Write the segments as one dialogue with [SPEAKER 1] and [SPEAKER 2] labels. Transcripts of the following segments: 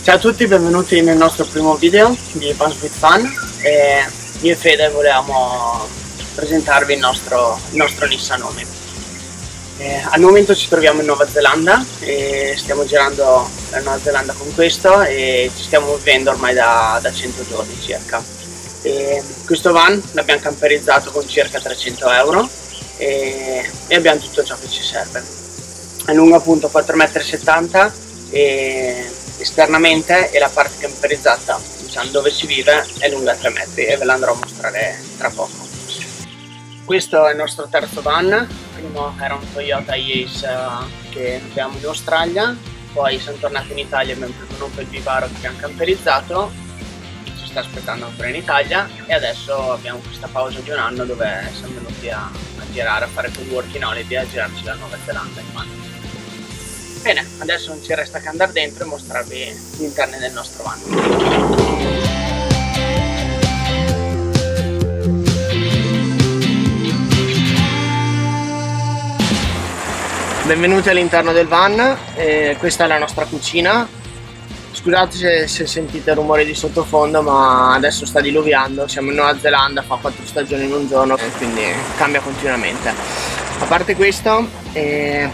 [SPEAKER 1] Ciao a tutti, benvenuti nel nostro primo video di Vans with Fun. Io e Fede volevamo presentarvi il nostro Nissan Omni. Al momento ci troviamo in Nuova Zelanda e stiamo girando la Nuova Zelanda con questo e ci stiamo muovendo ormai da 100 giorni circa. Questo van l'abbiamo camperizzato con circa 300 euro e abbiamo tutto ciò che ci serve. È lungo appunto 4,70 m e esternamente, e la parte camperizzata, diciamo, dove si vive, è lunga 3 metri e ve la andrò a mostrare tra poco. Questo è il nostro terzo van. Primo era un Toyota Yaris che abbiamo in Australia, poi siamo tornati in Italia, abbiamo preso un Opel Vivaro che abbiamo camperizzato, ci sta aspettando ancora in Italia, e adesso abbiamo questa pausa di un anno dove siamo venuti a girare, a fare quel working holiday, a girarci la Nuova Zelanda in mano. Bene, adesso non ci resta che andare dentro e mostrarvi gli interni del nostro van. Benvenuti all'interno del van. Questa è la nostra cucina. Scusate se sentite rumore di sottofondo, ma adesso sta diluviando, siamo in Nuova Zelanda, fa 4 stagioni in un giorno e quindi cambia continuamente. A parte questo,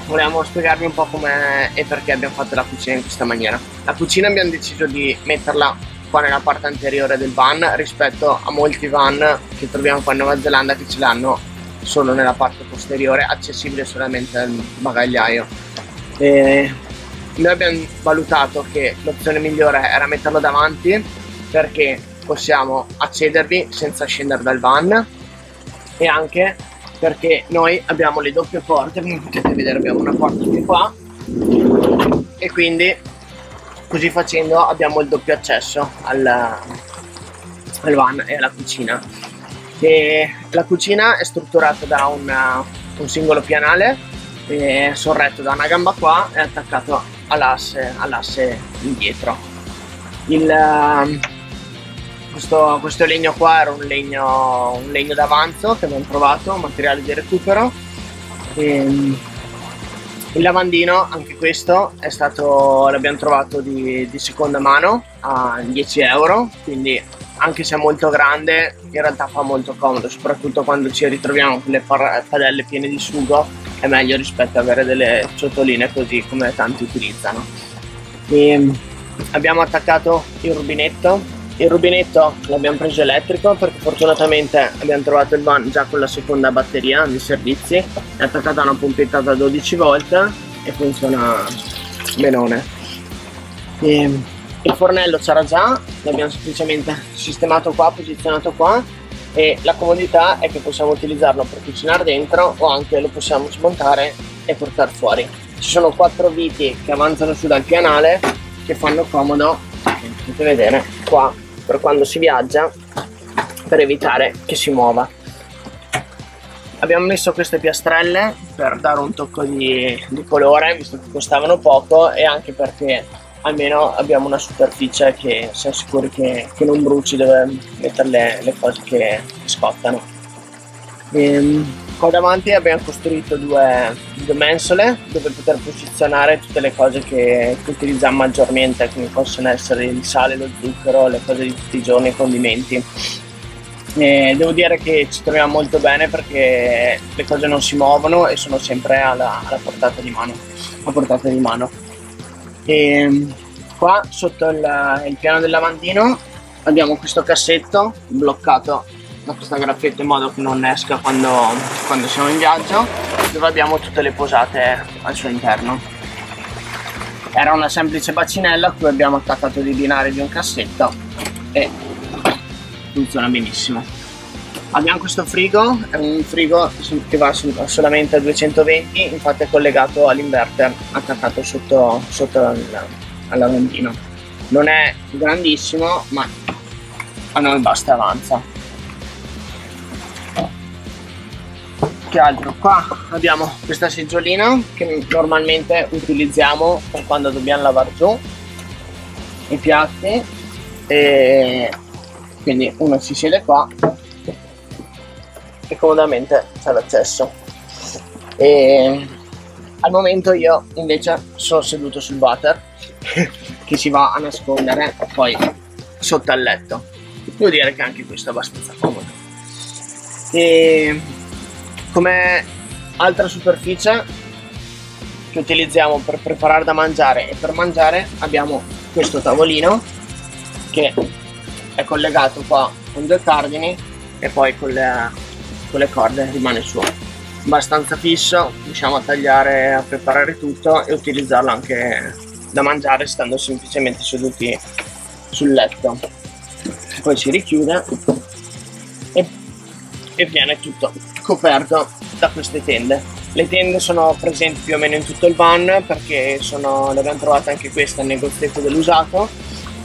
[SPEAKER 1] volevamo spiegarvi un po' come e perché abbiamo fatto la cucina in questa maniera. La cucina abbiamo deciso di metterla qua nella parte anteriore del van rispetto a molti van che troviamo qua in Nuova Zelanda che ce l'hanno solo nella parte posteriore, accessibile solamente al bagagliaio. Noi abbiamo valutato che l'opzione migliore era metterlo davanti perché possiamo accedervi senza scendere dal van, e anche perché noi abbiamo le doppie porte, come potete vedere abbiamo una porta qui qua, e quindi così facendo abbiamo il doppio accesso al van e alla cucina. E la cucina è strutturata da un singolo pianale sorretto da una gamba qua e attaccato all'asse indietro. Questo legno qua era un legno d'avanzo che abbiamo trovato, un materiale di recupero. Il lavandino, anche questo l'abbiamo trovato di seconda mano a 10 euro, quindi anche se è molto grande in realtà fa molto comodo, soprattutto quando ci ritroviamo con le padelle piene di sugo, è meglio rispetto ad avere delle ciotoline così come tanti utilizzano. Abbiamo attaccato il rubinetto. Il rubinetto l'abbiamo preso elettrico perché fortunatamente abbiamo trovato il van già con la seconda batteria di servizi, è attaccata a una pompetta da 12 volt e funziona benone. Il fornello c'era già, l'abbiamo semplicemente sistemato qua, posizionato qua, e la comodità è che possiamo utilizzarlo per cucinare dentro o anche lo possiamo smontare e portare fuori. Ci sono 4 viti che avanzano su dal pianale che fanno comodo, potete vedere qua, per quando si viaggia, per evitare che si muova. Abbiamo messo queste piastrelle per dare un tocco di colore, visto che costavano poco, e anche perché almeno abbiamo una superficie che siamo sicuri che non bruci dove mettere le cose che scottano. Qua davanti abbiamo costruito due mensole dove poter posizionare tutte le cose che utilizziamo maggiormente, come possono essere il sale, lo zucchero, le cose di tutti i giorni, i condimenti. Devo dire che ci troviamo molto bene perché le cose non si muovono e sono sempre alla portata di mano. Qua sotto il piano del lavandino abbiamo questo cassetto bloccato da questa graffetta in modo che non esca quando siamo in viaggio, dove abbiamo tutte le posate al suo interno. Era una semplice bacinella a cui abbiamo attaccato dei binari di un cassetto e funziona benissimo. Abbiamo questo frigo, è un frigo che va solamente a 220, infatti è collegato all'inverter attaccato sotto al lavandino. Non è grandissimo, ma a noi basta e avanza. Che altro? Qua abbiamo questa seggiolina che normalmente utilizziamo per quando dobbiamo lavare giù i piatti, e quindi uno si siede qua e comodamente c'è l'accesso. Al momento io invece sono seduto sul water che si va a nascondere poi sotto al letto. Devo dire che anche questo è abbastanza comodo. E come altra superficie che utilizziamo per preparare da mangiare e per mangiare abbiamo questo tavolino che è collegato qua con due cardini e poi con le corde rimane su, abbastanza fisso, riusciamo a tagliare, a preparare tutto e utilizzarlo anche da mangiare stando semplicemente seduti sul letto. Poi si richiude e viene tutto coperto da queste tende. Le tende sono presenti più o meno in tutto il van perché le abbiamo trovate anche queste al negozietto dell'usato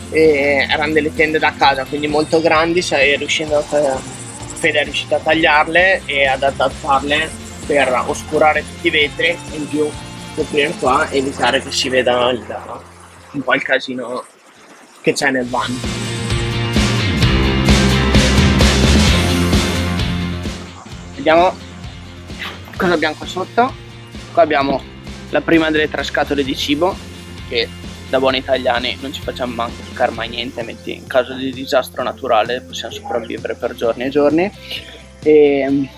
[SPEAKER 1] e erano delle tende da casa, quindi molto grandi. Fede è riuscita a tagliarle e ad adattarle per oscurare tutti i vetri e in più coprire qua e evitare che si veda un po' il casino che c'è nel van. Vediamo cosa abbiamo qua sotto. Qua abbiamo la prima delle 3 scatole di cibo che da buoni italiani non ci facciamo manco toccare mai niente, in caso di disastro naturale possiamo sopravvivere per giorni e giorni. E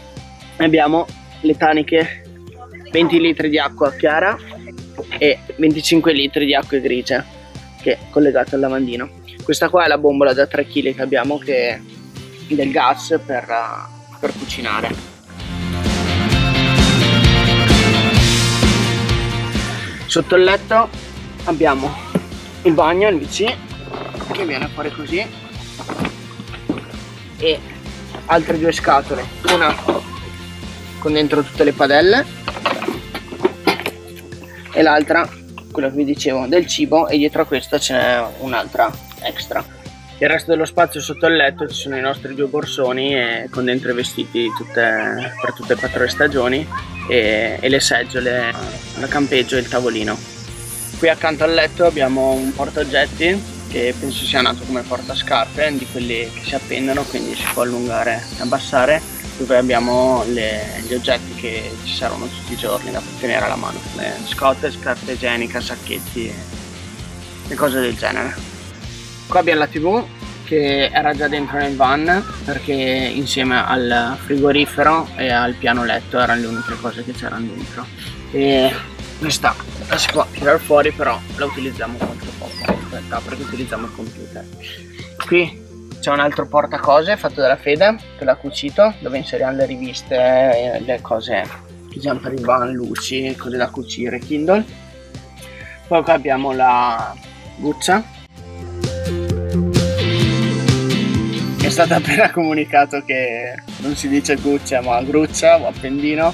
[SPEAKER 1] abbiamo le taniche 20 litri di acqua chiara e 25 litri di acqua grigia che è collegata al lavandino. Questa qua è la bombola da 3 kg che abbiamo, che è del gas per cucinare. Sotto il letto abbiamo il bagno, il WC, che viene fuori così, e altre 2 scatole, una con dentro tutte le padelle e l'altra, quello che vi dicevo, del cibo, e dietro a questa ce n'è un'altra extra. Il resto dello spazio sotto il letto ci sono i nostri 2 borsoni e con dentro i vestiti per tutte e 4 le stagioni e le seggiole da campeggio e il tavolino. Qui accanto al letto abbiamo un portaoggetti che penso sia nato come portascarpe, di quelli che si appendono, quindi si può allungare e abbassare, dove abbiamo gli oggetti che ci servono tutti i giorni da tenere alla mano, le scotte, scarpe igienica, sacchetti e cose del genere. Qua abbiamo la TV che era già dentro nel van perché insieme al frigorifero e al piano letto erano le uniche cose che c'erano dentro, e questa la si può tirare fuori, però la utilizziamo molto poco in realtà perché utilizziamo il computer. Qui c'è un altro portacose fatto dalla Fede che l'ha cucito, dove inseriamo le riviste, le cose che usiamo per il van, luci, cose da cucire, Kindle. Poi qua abbiamo la buccia. È stato appena comunicato che non si dice guccia ma gruccia o appendino,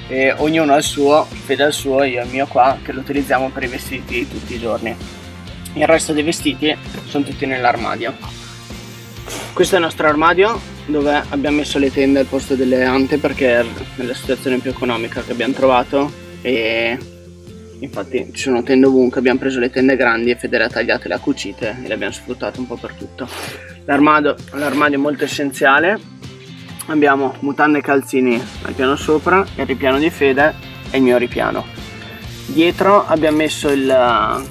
[SPEAKER 1] e ognuno ha il suo, Fede ha il suo, io il mio qua, che lo utilizziamo per i vestiti tutti i giorni. Il resto dei vestiti sono tutti nell'armadio. Questo è il nostro armadio dove abbiamo messo le tende al posto delle ante perché è nella situazione più economica che abbiamo trovato, e infatti ci sono tende ovunque. Abbiamo preso le tende grandi e Fede le ha tagliate, le ha cucite e le abbiamo sfruttate un po' per tutto. L'armadio è molto essenziale. Abbiamo mutande e calzini al piano sopra, il ripiano di Fede e il mio ripiano. Dietro abbiamo messo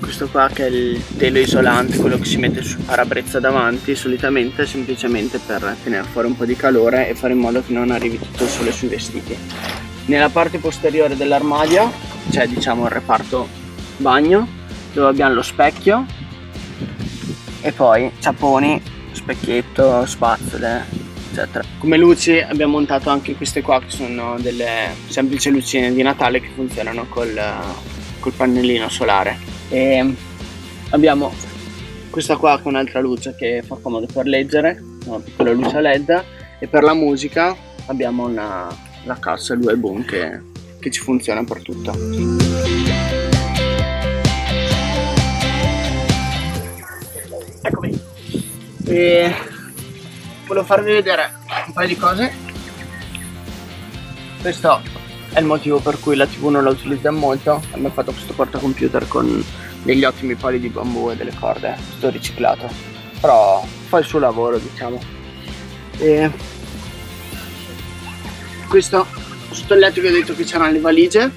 [SPEAKER 1] questo qua che è il telo isolante, quello che si mette sul parabrezza davanti solitamente, semplicemente per tenere fuori un po' di calore e fare in modo che non arrivi tutto il sole sui vestiti. Nella parte posteriore dell'armadio c'è, diciamo, il reparto bagno, dove abbiamo lo specchio e poi ciapponi, specchietto, spazzole, eccetera. Come luci abbiamo montato anche queste qua, che sono delle semplici lucine di Natale che funzionano col pannellino solare. E abbiamo questa qua che è un'altra luce che fa comodo per leggere, una piccola luce a LED, e per la musica abbiamo la cassa Lue Boom che ci funziona per tutto. Eccomi. E volevo farvi vedere un paio di cose. Questo è il motivo per cui la TV non la utilizziamo molto. Abbiamo fatto questo portacomputer con degli ottimi pali di bambù e delle corde, tutto riciclato, però fa il suo lavoro, diciamo. E questo, sotto il letto vi ho detto che c'erano le valigie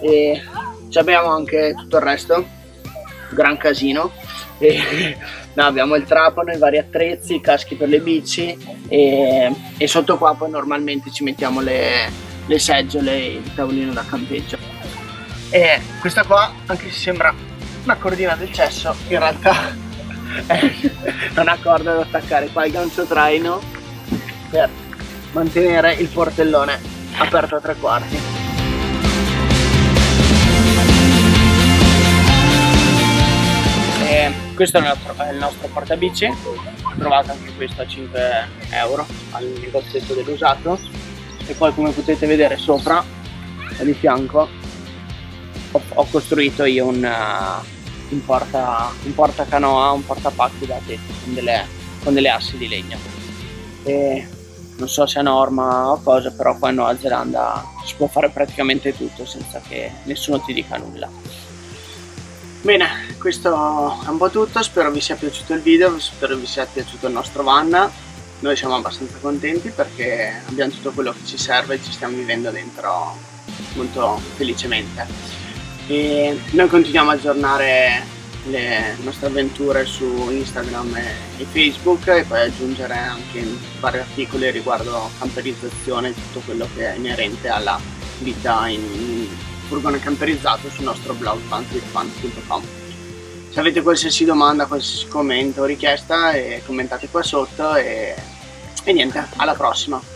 [SPEAKER 1] e ci abbiamo anche tutto il resto, gran casino. E, no, abbiamo il trapano, i vari attrezzi, i caschi per le bici e sotto qua poi normalmente ci mettiamo le seggiole e il tavolino da campeggio. E questa qua, anche se sembra una cordina del cesso, in realtà è una corda da attaccare qua al gancio traino per mantenere il portellone aperto a 3/4. Questo è il nostro portabici, trovato anche questo a 5 euro al negozietto dell'usato. E poi, come potete vedere sopra, di fianco, ho costruito io un portacanoa, un portapacchi da tetto con delle assi di legno. E non so se è norma o cosa, però qua in Nuova Zelanda si può fare praticamente tutto senza che nessuno ti dica nulla. Bene, questo è un po' tutto, spero vi sia piaciuto il video, spero vi sia piaciuto il nostro van. Noi siamo abbastanza contenti perché abbiamo tutto quello che ci serve e ci stiamo vivendo dentro molto felicemente. E noi continuiamo a aggiornare le nostre avventure su Instagram e Facebook, e poi aggiungere anche vari articoli riguardo camperizzazione, tutto quello che è inerente alla vita in furgone camperizzato sul nostro blog panswithfun.com. Se avete qualsiasi domanda, qualsiasi commento o richiesta, commentate qua sotto e niente, alla prossima!